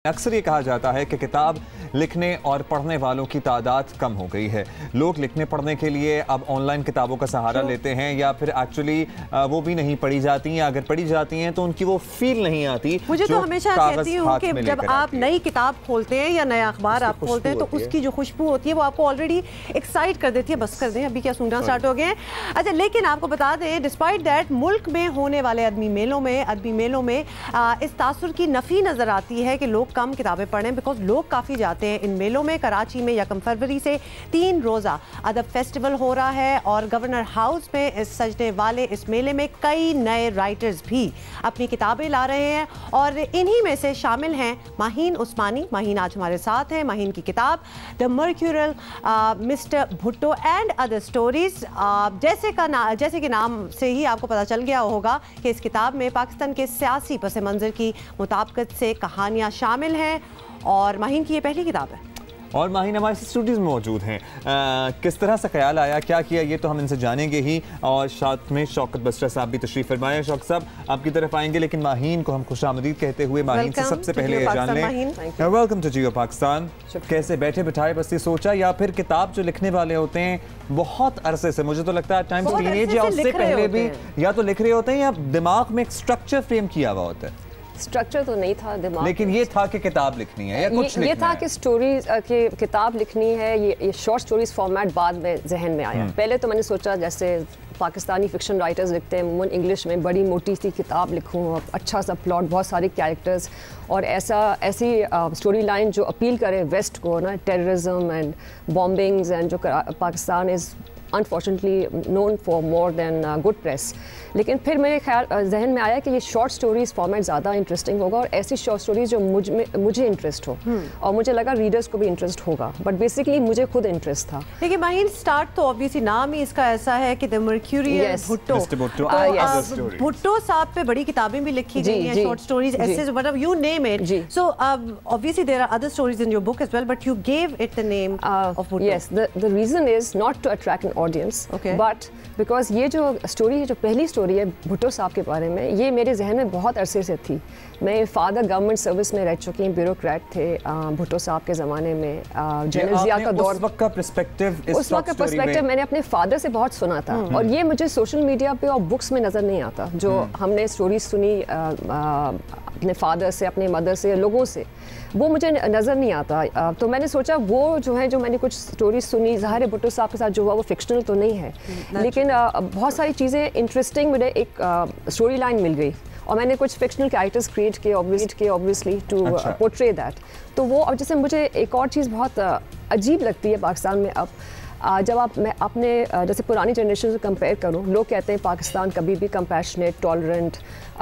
अक्सर ये कहा जाता है कि किताब लिखने और पढ़ने वालों की तादाद कम हो गई है। लोग लिखने पढ़ने के लिए अब ऑनलाइन किताबों का सहारा लेते हैं, या फिर एक्चुअली वो भी नहीं पढ़ी जाती हैं, अगर पढ़ी जाती हैं तो उनकी वो फील नहीं आती। मुझे तो हमेशा कहती हूँ कि जब आप नई किताब खोलते हैं या नया अखबार आप खोलते हैं तो उसकी जो खुशबू होती है वो आपको ऑलरेडी एक्साइट कर देती है। बस कर दें, अभी क्या सूंघना स्टार्ट हो गए हैं। अच्छा, लेकिन आपको बता दें, डिस्पाइट दैट मुल्क में होने वाले अदबी मेलों में इस तासुर की नफी नजर आती है कि लोग कम किताबें पढ़ें, बिकॉज लोग काफ़ी जाते हैं इन मेलों में। कराची में 1 फरवरी से 3 रोज़ा अदब फेस्टिवल हो रहा है और गवर्नर हाउस में इस सजने वाले इस मेले में कई नए राइटर्स भी अपनी किताबें ला रहे हैं और इन्हीं में से शामिल हैं माहीन उस्मानी। माहीन आज हमारे साथ हैं। माहीन की किताब the mercurial mister Bhutto and other stories, जैसे कि नाम से ही आपको पता चल गया होगा कि इस किताब में पाकिस्तान के सियासी पस मंज़र की मुताबिकत से कहानियाँ शामिल हैं और माहीन की ये पहली किताब है। और माहीन हमारे स्टूडियोज़ में मौजूद हैं। किस तरह से ख्याल आया, क्या किया, ये तो हम इनसे जानेंगे ही। और साथ में शौकत बसरा साहब भी तशरीफ़ फरमाए। शौकत साहब आपकी तरफ आएंगे, लेकिन माहीन को हम खुशामदीद कहते हुए माहीन से सबसे पहले जान लें। वेलकम टू जियो पाकिस्तान। कैसे बैठे बिठाए बस ये सोचा, या फिर किताब जो लिखने वाले होते हैं बहुत अरसे से, मुझे तो लगता है टाइम टीनेज या उससे पहले भी या तो लिख रहे होते हैं या दिमाग में एक स्ट्रक्चर फ्रेम किया हुआ होता है। स्ट्रक्चर तो नहीं था दिमाग, लेकिन ये था कि किताब लिखनी है या कुछ ये था कि स्टोरीज की किताब लिखनी है। ये शॉर्ट स्टोरीज फॉर्मेट बाद में जहन में आया। पहले तो मैंने सोचा जैसे पाकिस्तानी फिक्शन राइटर्स लिखते हैं इंग्लिश में, बड़ी मोटी सी किताब लिखूं, अच्छा सा प्लॉट, बहुत सारे कैरेक्टर्स और ऐसी स्टोरी लाइन जो अपील करे वेस्ट को ना, टेररिज्म एंड बॉम्बिंग्स एंड जो Pakistan is unfortunately known for more than good press. लेकिन फिर मेरे ख्याल जहन में आया कि ये शॉर्ट स्टोरीज फॉर्मेट ज़्यादा इंटरेस्टिंग होगा और ऐसी शॉर्ट स्टोरीज जो मुझे इंटरेस्ट हो और मुझे लगा रीडर्स को भी इंटरेस्ट होगा, बट बेसिकली मुझे खुद इंटरेस्ट था। लेकिन माहीन स्टार्ट तो ऑब्वियसली नाम ही इसका ऐसा है कि द मर्क्यूरियल भुट्टो। भुट्टो साहब पे बड़ी किताबें भी लिखी गई हैं, short stories, essays, whatever you name it. So obviously there are other stories in your book as well, but you gave it the name of Bhutto. Yes, the reason is not to attract an audience, but because ये जो story, जो पहली story है भुट्टो साहब के बारे में, ये मेरे जहन में बहुत अरसे से थी। मैं फादर गवर्नमेंट सर्विस में रह चुकी हूँ, ब्यूरोक्रेट थे भुट्टो साहब के ज़माने में। जनरल जिया का दौर, उस वक्त का पर्सपेक्टिव मैंने अपने फादर से बहुत सुना था और ये मुझे सोशल मीडिया पे और बुक्स में नज़र नहीं आता। जो हमने स्टोरी सुनी अपने फादर से, अपने मदर से, लोगों से, वो मुझे नज़र नहीं आता। तो मैंने सोचा वो जो मैंने कुछ स्टोरी सुनी, ज़ाहिर है भुट्टो साहब के साथ जो हुआ वो फिक्शनल तो नहीं है, लेकिन बहुत सारी चीज़ें इंटरेस्टिंग मुझे एक स्टोरी लाइन मिल गई और मैंने कुछ फिक्शनल कैरेक्टर्स क्रिएट किए ऑब्वियसली टू पोर्ट्रे दैट। तो वो, अब जैसे मुझे एक और चीज़ बहुत अजीब लगती है पाकिस्तान में अब, जब मैं अपने जैसे पुरानी जनरेशन से कंपेयर करूं, लोग कहते हैं पाकिस्तान कभी भी कंपैशनेट, टॉलरेंट,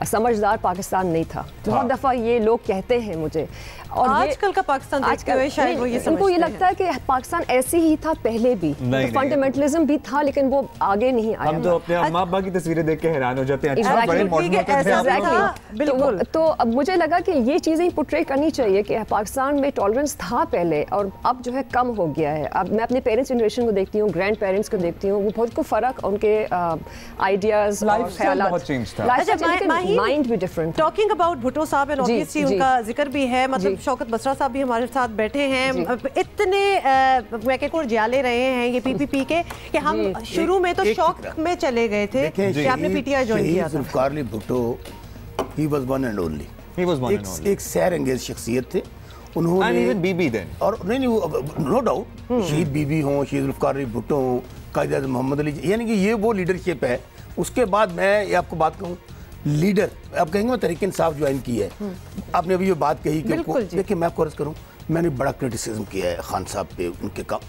समझदार पाकिस्तान नहीं था। बहुत दफ़ा ये लोग कहते हैं मुझे, और आजकल का पाकिस्तान देखते हुए शायद वो ये समझते हैं। उनको ये लगता है कि पाकिस्तान ऐसे ही था पहले भी, फंडामेंटलिज्म भी था, लेकिन वो आगे नहीं आया। हम तो अपने अम्मा अब्बा की तस्वीरें देख के हैरान हो जाते हैं। तो अब मुझे लगा कि ये चीज़ें पोर्ट्रे करनी चाहिए कि पाकिस्तान में टॉलरेंस था पहले और अब जो है कम हो गया है। अब मैं अपने पेरेंट्स जनरेशन को देखती हूँ, ग्रैंड पेरेंट्स को देखती हूँ, वो बहुत को फ़र्क, उनके आइडियाज़ और ख्यालात, माइंड भी डिफरेंट। टॉकिंग अबाउट भुट्टो साहब एंड ऑब्वियसली उनका जिक्र भी है, मतलब शौकत बसरा साहब भी हमारे साथ बैठे हैं। इतने वैकेकोर जाले रहे हैं ये पीपीपी के कि हम शुरू में तो शौक में चले गए थे कि आपने पीटीआई ज्वाइन किया था। जुल्फकार भुट्टो, ही वाज वन एंड ओनली, एक सैर अंगेज शख्सियत थे उन्होंने। बीबी देन, और नहीं नो डाउट, शहीद बीबी हों, शहीद जुल्फकार भुट्टो हों, कायद मोहम्मद अली, यानी कि ये वो लीडरशिप है। उसके बाद मैं ये आपको बात कहूँ, लीडर आप कहेंगे मैं तहरीक इंसाफ ज्वाइन की है। आपने अभी ये बात कही कि देखिए मैं आपको अर्ज करूँ, मैंने बड़ा क्रिटिसिज्म किया है खान साहब पे, उनके काम,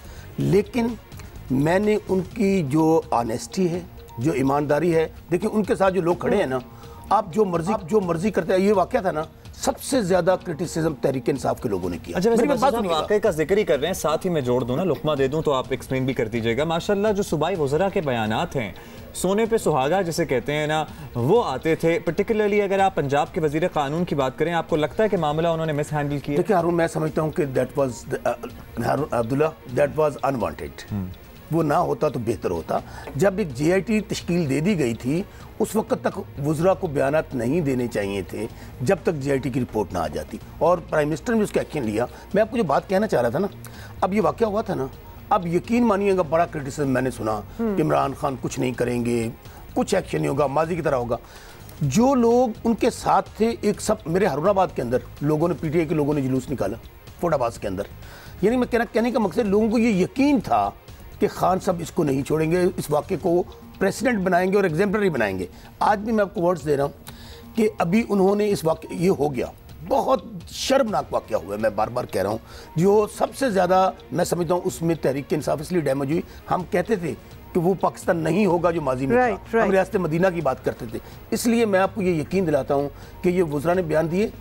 लेकिन मैंने उनकी जो ऑनेस्टी है, जो ईमानदारी है, देखिए उनके साथ जो लोग खड़े हैं ना, आप जो मर्जी करते हैं, ये वाकया था ना, सबसे ज्यादा क्रिटिसिज्म तहरीक इंसाफ के लोगों ने किया। अच्छा, वैसे वाकई का जिक्र ही कर रहे हैं, साथ ही मैं जोड़ दूं ना, लुकमा दे दूं तो आप एक्सप्लेन भी कर दीजिएगा। माशाल्लाह जो सूबाई वज़रा के बयानात हैं, सोने पे सुहागा जिसे कहते हैं ना, वो आते थे। पर्टिकुलरली अगर आप पंजाब के वजीर कानून की बात करें, आपको लगता है कि मामला उन्होंने मिस हैंडल किया? देखिए हारून, मैं समझता हूँ कि that was Abdullah, that was unwanted. वो ना होता तो बेहतर होता। जब एक JIT तश्कील दे दी गई थी, उस वक्त तक वुज़रा को बयानात नहीं देने चाहिए थे जब तक JIT की रिपोर्ट ना आ जाती, और प्राइम मिनिस्टर ने उसका एक्शन लिया। मैं आपको जो बात कहना चाह रहा था ना, अब ये वाक़या हुआ था ना, अब यकीन मानिएगा बड़ा क्रिटिसिज्म मैंने सुना कि इमरान खान कुछ नहीं करेंगे, कुछ एक्शन नहीं होगा, माजी की तरह होगा। जो लोग उनके साथ थे, एक सब मेरे हरुणाबाद के अंदर लोगों ने, PTI के लोगों ने जुलूस निकाला फोटाबाज के अंदर, यानी मैं कहने का मकसद लोगों को ये यकीन था कि खान साहब इसको नहीं छोड़ेंगे, इस वाक़े को प्रेसिडेंट बनाएंगे और एग्जेम्पलरी बनाएंगे। आज भी मैं आपको वर्ड्स दे रहा हूँ कि अभी उन्होंने इस वाक़े, ये हो गया, बहुत शर्मनाक वाक़या हुआ है, मैं बार बार कह रहा हूँ। जो सबसे ज़्यादा मैं समझता हूँ उसमें तहरीक इंसाफ इसलिए डैमेज हुई, हम कहते थे कि वो पाकिस्तान नहीं होगा जो माजी में था, हम रियासत मदीना की बात करते थे। इसलिए मैं आपको ये यकीन दिलाता हूँ कि ये वुज़रा ने बयान दिए,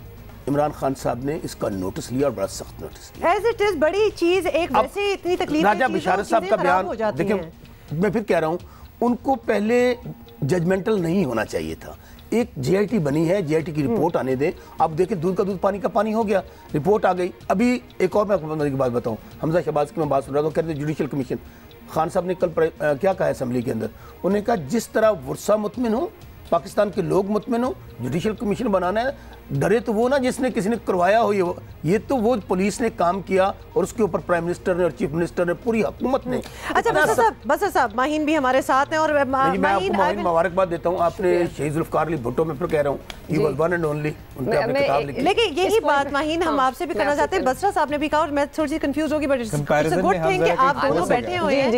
इमरान खान साहब ने इसका नोटिस लिया और बड़ा सख्त नोटिस लिया। As it is, बड़ी चीज़ एक वैसे इतनी तकलीफ राजा बिशारत साहब का बयान देखिए, मैं फिर कह रहा हूँ, उनको पहले जजमेंटल नहीं होना चाहिए था। एक JIT बनी है, JIT की रिपोर्ट आने दें। अब देखिए, दूध का दूध पानी का पानी हो गया, रिपोर्ट आ गई। अभी एक और मैं आपको की बात बताऊँ, हमजा शहबाज की मैं बात सुन रहा था, कहते हैं जुडिशल कमीशन, खान साहब ने कल क्या कहा असेंबली के अंदर, उन्होंने कहा जिस तरह वर्षा मुतमिन हो, पाकिस्तान के लोग मुतमिन हो, जुडिशल कमीशन बनाना है, डरे तो वो ना जिसने किसी ने करवाया हो, ये तो वो पुलिस ने काम किया और उसके ऊपर प्राइम मिनिस्टर ने और चीफ मिनिस्टर ने, पूरी हुकूमत ने। अच्छा बसर साहब, माहीन भी हमारे साथ हैं और मैं आपको माहीन मुबारकबाद देता हूँ। आपने शहीद जुल्फ़िकार अली भुट्टो, मैं फिर कह रहा हूँ, ही वाज वन एंड ओनली, उनके आपने किताब लिखी। लेकिन यही बात माहीन हम आपसे भी करना चाहते हैं, बसरा साहब ने भी कहा और मैं थोड़ी सी कंफ्यूज होगी, but it's a good thing कि आप दोनों बैठे हुए हैं।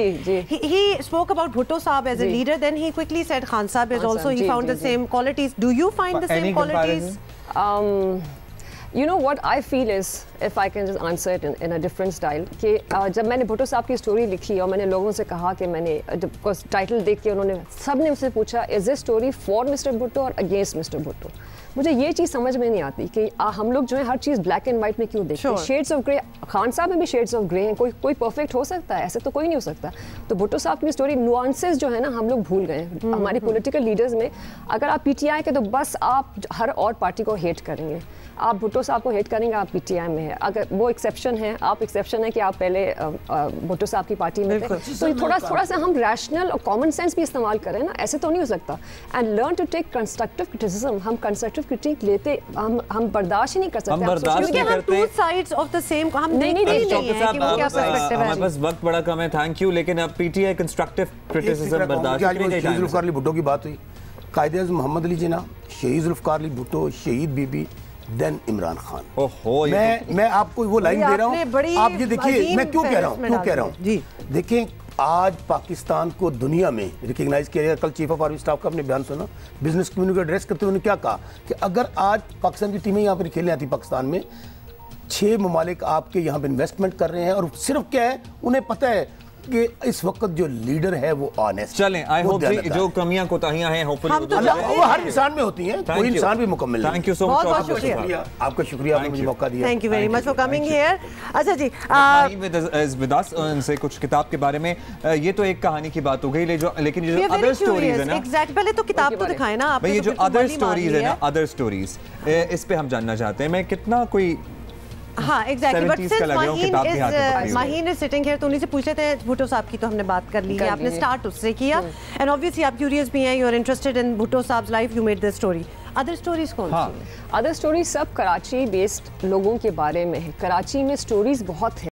ही स्पोक अबाउट भुट्टो साहब as a leader, then he quickly said Khan साहब is also, he found the same qualities. Do you find the same qualities? You know what I feel is, if I can just answer it in a different style, कि जब मैंने भुट्टो साहब की story लिखी और मैंने लोगों से कहा कि मैंने जब टाइटल देख के उन्होंने सब ने मुझसे पूछा, is this story for mister Bhutto और अगेंस्ट मिस्टर भुट्टो। मुझे ये चीज़ समझ में नहीं आती कि हम लोग जो है हर चीज़ ब्लैक एंड वाइट में क्यों देखते हैं। शेड्स ऑफ ग्रे, खान साहब में भी शेड्स ऑफ ग्रे हैं, कोई परफेक्ट हो सकता है, ऐसे तो कोई नहीं हो सकता। तो भुट्टो साहब की स्टोरी नुआंसेस जो है ना हम लोग भूल गए हैं। हमारी पॉलिटिकल लीडर्स में अगर आप PTI के तो बस आप हर और पार्टी को हेट करेंगे, आप भुट्टो साहब को हेट करेंगे, आप PTI में है। अगर वो एक्सेप्शन है, आप एक्सेप्शन है कि आप पहले भुट्टो साहब की पार्टी में थे, तो थोड़ा सा हम रैशनल और कॉमन सेंस भी इस्तेमाल करें ना, ऐसे तो नहीं हो सकता। And learn to take constructive criticism, हम कंस्ट्रक्टिव क्रिटिक लेते हम बर्दाश्त ही नहीं कर सकते, क्योंकि हम two sides of the same, हम नहीं हमारे पास वक्त बड़ा कम है, थैंक यू। लेकिन अब PTI कंस्ट्रक्टिव क्रिटिसिज्म बर्दाश्त करेंगे। शहीद जुल्फ़िकार अली भुट्टो की बात हुई, कायदे-ए-आज़म मोहम्मद अली जिन्ना, शहीद जुल्फ़िकार अली भुट्टो, शहीद बीबी, देन इमरान खान। ओहो, मैं आपको वो लाइन दे रहा हूँ, आप ये देखिए, मैं क्यों कह रहा हूँ जी। देखें, आज पाकिस्तान को दुनिया में रिकग्नाइज किया गया। कल चीफ ऑफ आर्मी स्टाफ का आपने बयान सुना, बिजनेस कम्युनिटी को एड्रेस करते हुए उन्होंने क्या कहा कि अगर आज पाकिस्तान की टीमें यहाँ पर खेलने आती पाकिस्तान में, 6 ममालिक आपके यहाँ पे इन्वेस्टमेंट कर रहे हैं, और सिर्फ क्या है, उन्हें पता है कि इस वक्त जो लीडर है वो ऑनेस्ट। चलें, आई होप जो कमियां कोताहियां हैं होपफुली वो हर इंसान में होती हैं, कोई इंसान भी मुकम्मल नहीं। थैंक यू सो मच, बहुत शुक्रिया, आपका शुक्रिया, आपने मुझे मौका दिया। Thank you very much for coming here. अच्छा जी, विद अस उनसे कुछ किताब के बारे में, ये तो एक कहानी की बात हो गई, लेकिन ये जो अदर स्टोरीज है ना, एग्जैक्ट, पहले तो किताब तो दिखाएं ना आप, ये जो अदर स्टोरीज है ना, अदर स्टोरीज, इस पे हम जानना चाहते हैं। मैं कितना कोई हाँ exactly, but since Maheen is sitting here तो उन्हीं से पूछ लेते हैं। भुट्टो साहब की तो हमने बात कर ली है, आपने स्टार्ट उससे किया, एंड ऑब्वियसली आप क्यूरियस भी हैं, you are interested in Bhutto साहब life, you made the story. Other stories कौन सी? अदर स्टोरीज सब कराची बेस्ड लोगों के बारे में है। कराची में स्टोरीज बहुत है।